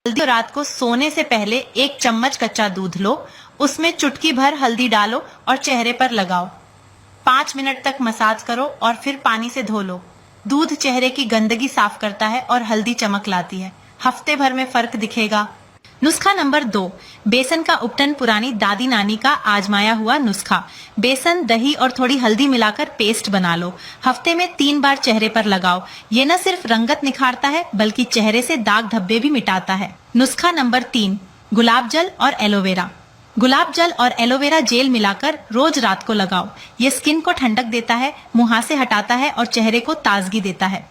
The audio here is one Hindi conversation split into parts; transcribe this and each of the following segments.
हल्दी रात को सोने से पहले 1 चम्मच कच्चा दूध लो, उसमें चुटकी भर हल्दी डालो और चेहरे पर लगाओ। 5 मिनट तक मसाज करो और फिर पानी से धो लो। दूध चेहरे की गंदगी साफ करता है और हल्दी चमक लाती है। हफ्ते भर में फर्क दिखेगा। नुस्खा नंबर 2, बेसन का उपटन पुरानी दादी नानी का आजमाया हुआ नुस्खा। बेसन, दही और थोड़ी हल्दी मिलाकर पेस्ट बना लो। हफ्ते में 3 बार चेहरे पर लगाओ। ये न सिर्फ रंगत निखारता है बल्कि चेहरे से दाग धब्बे भी मिटाता है। नुस्खा नंबर 3, गुलाब जल और एलोवेरा। गुलाब जल और एलोवेरा जेल मिलाकर रोज रात को लगाओ। ये स्किन को ठंडक देता है, मुहासे हटाता है और चेहरे को ताजगी देता है।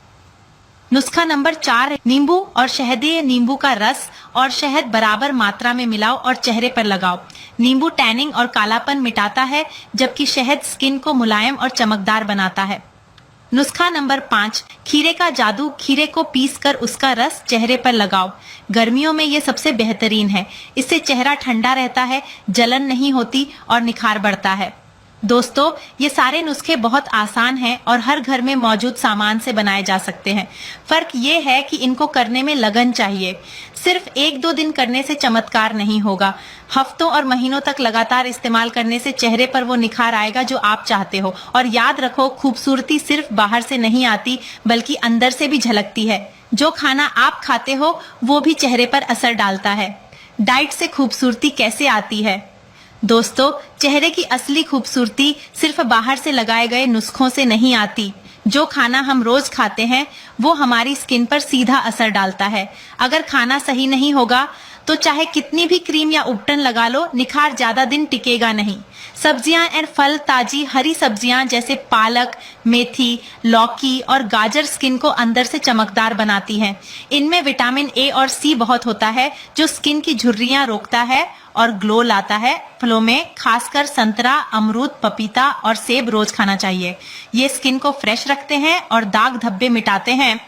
नुस्खा नंबर 4, नींबू और शहदीय नींबू का रस और शहद बराबर मात्रा में मिलाओ और चेहरे पर लगाओ। नींबू टैनिंग और कालापन मिटाता है, जबकि शहद स्किन को मुलायम और चमकदार बनाता है। नुस्खा नंबर 5, खीरे का जादू। खीरे को पीसकर उसका रस चेहरे पर लगाओ। गर्मियों में ये सबसे बेहतरीन है। इससे चेहरा ठंडा रहता है, जलन नहीं होती और निखार बढ़ता है। दोस्तों, ये सारे नुस्खे बहुत आसान हैं और हर घर में मौजूद सामान से बनाए जा सकते हैं। फर्क ये है कि इनको करने में लगन चाहिए। सिर्फ 1-2 दिन करने से चमत्कार नहीं होगा। हफ्तों और महीनों तक लगातार इस्तेमाल करने से चेहरे पर वो निखार आएगा जो आप चाहते हो। और याद रखो, खूबसूरती सिर्फ बाहर से नहीं आती बल्कि अंदर से भी झलकती है। जो खाना आप खाते हो वो भी चेहरे पर असर डालता है। डाइट से खूबसूरती कैसे आती है? दोस्तों, चेहरे की असली खूबसूरती सिर्फ बाहर से लगाए गए नुस्खों से नहीं आती। जो खाना हम रोज खाते हैं वो हमारी स्किन पर सीधा असर डालता है। अगर खाना सही नहीं होगा तो चाहे कितनी भी क्रीम या उपटन लगा लो, निखार ज्यादा दिन टिकेगा नहीं। सब्जियां और फल, ताजी हरी सब्जियां जैसे पालक, मेथी, लौकी और गाजर स्किन को अंदर से चमकदार बनाती हैं। इनमें विटामिन ए और सी बहुत होता है जो स्किन की झुर्रियां रोकता है और ग्लो लाता है। फलों में खासकर संतरा, अमरूद, पपीता और सेब रोज खाना चाहिए। ये स्किन को फ्रेश रखते हैं और दाग धब्बे मिटाते हैं।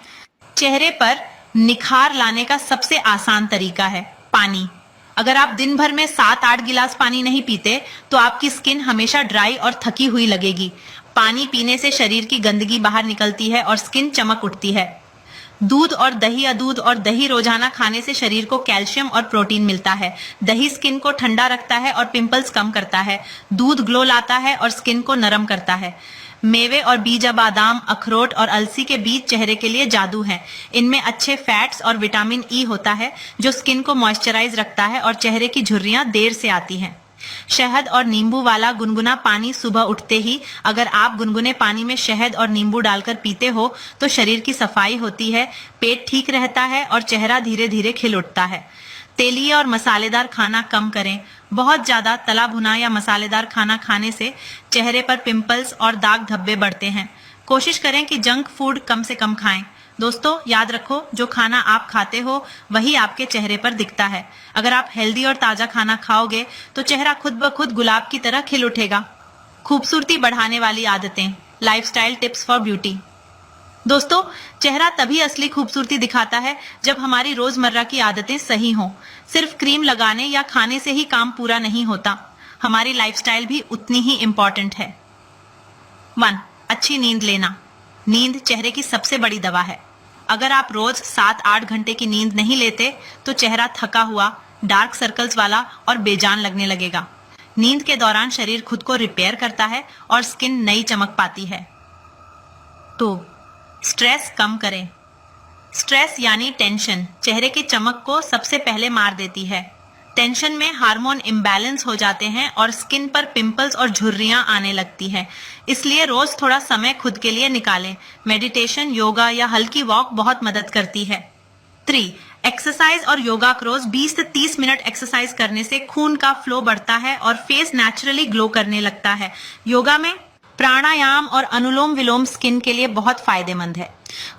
चेहरे पर निखार लाने का सबसे आसान तरीका है पानी। अगर आप दिन भर में 7-8 गिलास पानी नहीं पीते तो आपकी स्किन हमेशा ड्राई और थकी हुई लगेगी। पानी पीने से शरीर की गंदगी बाहर निकलती है और स्किन चमक उठती है। दूध और दही या दूध और दही रोजाना खाने से शरीर को कैल्शियम और प्रोटीन मिलता है। दही स्किन को ठंडा रखता है और पिंपल्स कम करता है। दूध ग्लो लाता है और स्किन को नरम करता है। मेवे और बीज, बादाम, अखरोट और अलसी के बीज चेहरे के लिए जादू हैं। इनमें अच्छे फैट्स और विटामिन ई होता है जो स्किन को मॉइस्चराइज रखता है और चेहरे की झुर्रियां देर से आती हैं। शहद और नींबू वाला गुनगुना पानी सुबह उठते ही अगर आप गुनगुने पानी में शहद और नींबू डालकर पीते हो तो शरीर की सफाई होती है, पेट ठीक रहता है और चेहरा धीरे धीरे खिल उठता है। तेलीय और मसालेदार खाना कम करें। बहुत ज्यादा तला भुना या मसालेदार खाना खाने से चेहरे पर पिंपल्स और दाग धब्बे बढ़ते हैं। कोशिश करें कि जंक फूड कम से कम खाएं। दोस्तों, याद रखो, जो खाना आप खाते हो वही आपके चेहरे पर दिखता है। अगर आप हेल्दी और ताजा खाना खाओगे तो चेहरा खुद ब खुद गुलाब की तरह खिल उठेगा। खूबसूरती बढ़ाने वाली आदतें, लाइफस्टाइल टिप्स फॉर ब्यूटी। दोस्तों, चेहरा तभी असली खूबसूरती दिखाता है जब हमारी रोजमर्रा की आदतें सही हों। सिर्फ क्रीम लगाने या खाने से ही काम पूरा नहीं होता। हमारी लाइफस्टाइल भी उतनी ही इम्पोर्टेंट है। 1. अच्छी नींद लेना। नींद चेहरे की सबसे बड़ी दवा है। अगर आप रोज 7-8 घंटे की नींद नहीं लेते तो चेहरा थका हुआ, डार्क सर्कल्स वाला और बेजान लगने लगेगा। नींद के दौरान शरीर खुद को रिपेयर करता है और स्किन नई चमक पाती है। 2. स्ट्रेस कम करें। स्ट्रेस यानी टेंशन चेहरे की चमक को सबसे पहले मार देती है। टेंशन में हार्मोन इम्बैलेंस हो जाते हैं और स्किन पर पिंपल्स और झुर्रियां आने लगती हैं। इसलिए रोज थोड़ा समय खुद के लिए निकालें। मेडिटेशन, योगा या हल्की वॉक बहुत मदद करती है। 3. एक्सरसाइज और योगा। रोज 20 से 30 मिनट एक्सरसाइज करने से खून का फ्लो बढ़ता है और फेस नेचुरली ग्लो करने लगता है। योगा में प्राणायाम और अनुलोम विलोम स्किन के लिए बहुत फायदेमंद है।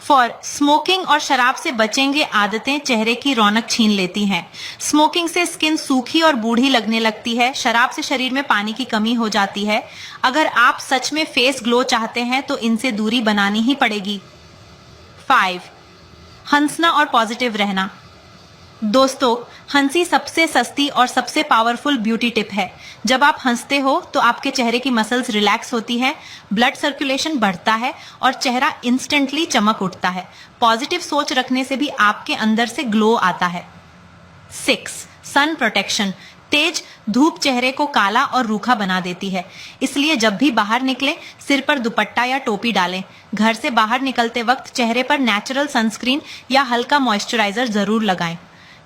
4. स्मोकिंग और शराब से बचेंगे आदतें चेहरे की रौनक छीन लेती हैं। स्मोकिंग से स्किन सूखी और बूढ़ी लगने लगती है। शराब से शरीर में पानी की कमी हो जाती है। अगर आप सच में फेस ग्लो चाहते हैं तो इनसे दूरी बनानी ही पड़ेगी। 5. हंसना और पॉजिटिव रहना। दोस्तों, हंसी सबसे सस्ती और सबसे पावरफुल ब्यूटी टिप है। जब आप हंसते हो तो आपके चेहरे की मसल्स रिलैक्स होती है, ब्लड सर्कुलेशन बढ़ता है और चेहरा इंस्टेंटली चमक उठता है। पॉजिटिव सोच रखने से भी आपके अंदर से ग्लो आता है। 6. Sun protection. तेज धूप चेहरे को काला और रूखा बना देती है, इसलिए जब भी बाहर निकलें सिर पर दुपट्टा या टोपी डालें। घर से बाहर निकलते वक्त चेहरे पर नेचुरल सनस्क्रीन या हल्का मॉइस्चराइजर जरूर लगाएं।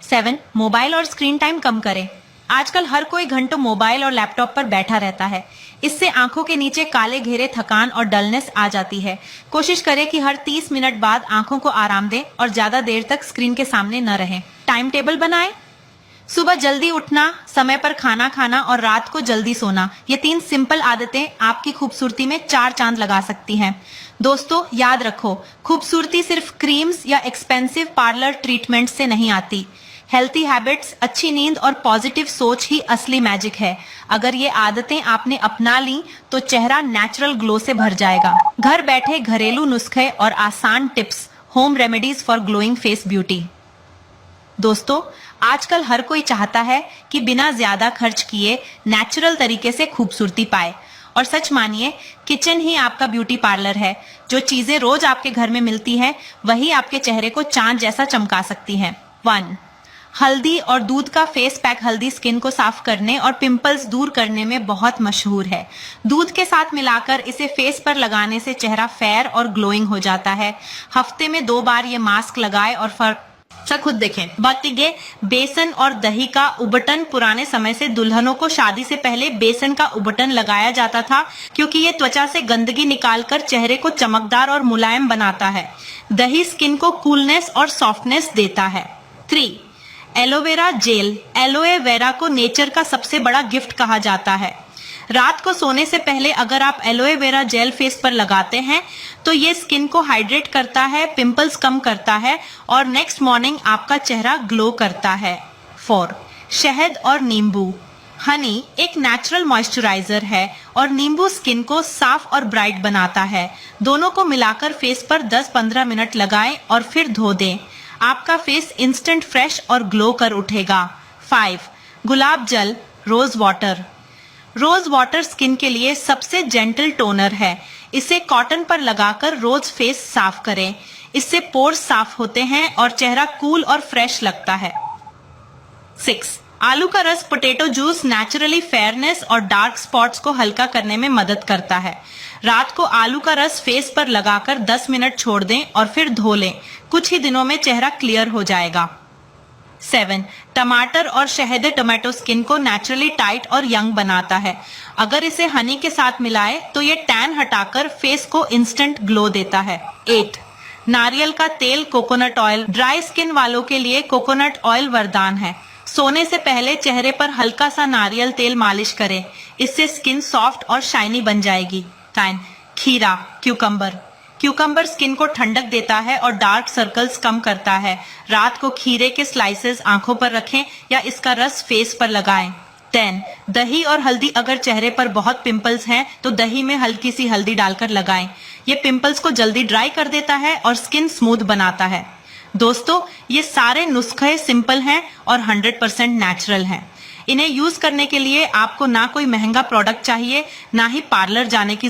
7. मोबाइल और स्क्रीन टाइम कम करें। आजकल हर कोई घंटों मोबाइल और लैपटॉप पर बैठा रहता है। इससे आंखों के नीचे काले घेरे, थकान और डलनेस आ जाती है। कोशिश करें कि हर 30 मिनट बाद आंखों को आराम दें और ज्यादा देर तक स्क्रीन के सामने न रहें। टाइम टेबल बनाएं। सुबह जल्दी उठना, समय पर खाना खाना और रात को जल्दी सोना, ये 3 सिंपल आदतें आपकी खूबसूरती में 4 चांद लगा सकती हैं। दोस्तों याद रखो, खूबसूरती सिर्फ क्रीम्स या एक्सपेंसिव पार्लर ट्रीटमेंट से नहीं आती। हेल्थी हैबिट्स, अच्छी नींद और पॉजिटिव सोच ही असली मैजिक है। अगर ये आदतें आपने अपना ली तो चेहरा नेचुरल ग्लो से भर जाएगा। घर बैठे घरेलू नुस्खे और आसान tips, home remedies for glowing face beauty. दोस्तों आजकल हर कोई चाहता है कि बिना ज्यादा खर्च किए नेचुरल तरीके से खूबसूरती पाए। और सच मानिए, किचन ही आपका ब्यूटी पार्लर है। जो चीजें रोज आपके घर में मिलती हैं, वही आपके चेहरे को चांद जैसा चमका सकती हैं। 1. हल्दी और दूध का फेस पैक। हल्दी स्किन को साफ करने और पिंपल्स दूर करने में बहुत मशहूर है। दूध के साथ मिलाकर इसे फेस पर लगाने से चेहरा फेयर और ग्लोइंग हो जाता है। हफ्ते में 2 बार ये मास्क लगाएं और फर्क खुद देखें। बाकी बेसन और दही का उबटन। पुराने समय से दुल्हनों को शादी से पहले बेसन का उबटन लगाया जाता था, क्योंकि ये त्वचा से गंदगी निकालकर चेहरे को चमकदार और मुलायम बनाता है। दही स्किन को कूलनेस और सॉफ्टनेस देता है। 3. Aloe vera gel. एलोए वेरा को नेचर का सबसे बड़ा गिफ्ट कहा जाता है। रात को सोने से पहले अगर आप एलोए वेरा जेल फेस पर लगाते हैं तो ये स्किन को हाइड्रेट करता है, पिंपल्स कम करता है और नेक्स्ट मॉर्निंग आपका चेहरा ग्लो करता है। 4. शहद और नींबू। हनी एक नेचुरल मॉइस्चराइजर है और नींबू स्किन को साफ और ब्राइट बनाता है। दोनों को मिलाकर फेस पर 10-15 मिनट लगाएं और फिर धो दें। आपका फेस इंस्टेंट फ्रेश और ग्लो कर उठेगा। 5. गुलाब जल, rose water. Rose water skin के लिए सबसे जेंटल टोनर है। इसे कॉटन पर लगाकर रोज फेस साफ करें। इससे पोर्स साफ होते हैं और चेहरा कूल और फ्रेश लगता है। 6. आलू का रस, पोटैटो जूस नेचुरली फेयरनेस और डार्क स्पॉट्स को हल्का करने में मदद करता है। रात को आलू का रस फेस पर लगाकर 10 मिनट छोड़ दें और फिर धो लें। कुछ ही दिनों में चेहरा क्लियर हो जाएगा। 7. टमाटर और शहद। टमाटो स्किन को नेचुरली टाइट और यंग बनाता है। अगर इसे हनी के साथ मिलाएं तो ये टैन हटाकर फेस को इंस्टेंट ग्लो देता है। 8. नारियल का तेल, कोकोनट ऑयल। ड्राई स्किन वालों के लिए कोकोनट ऑयल वरदान है। सोने से पहले चेहरे पर हल्का सा नारियल तेल मालिश करें। इससे स्किन सॉफ्ट और शाइनी बन जाएगी। 9. खीरा, क्यूकम्बर। क्यूकम्बर स्किन को ठंडक देता है और डार्क सर्कल्स कम करता है। रात को खीरे के स्लाइसेस आंखों पर रखें या इसका रस फेस पर लगाएं। 10. दही और हल्दी। अगर चेहरे पर बहुत पिंपल्स हैं तो दही में हल्की सी हल्दी डालकर लगाएं। ये पिंपल्स को जल्दी ड्राई कर देता है और स्किन स्मूथ बनाता है। दोस्तों ये सारे नुस्खे सिंपल हैं और 100% नेचुरल हैं। इन्हें यूज करने के लिए आपको ना कोई महंगा प्रोडक्ट चाहिए, ना ही पार्लर जाने की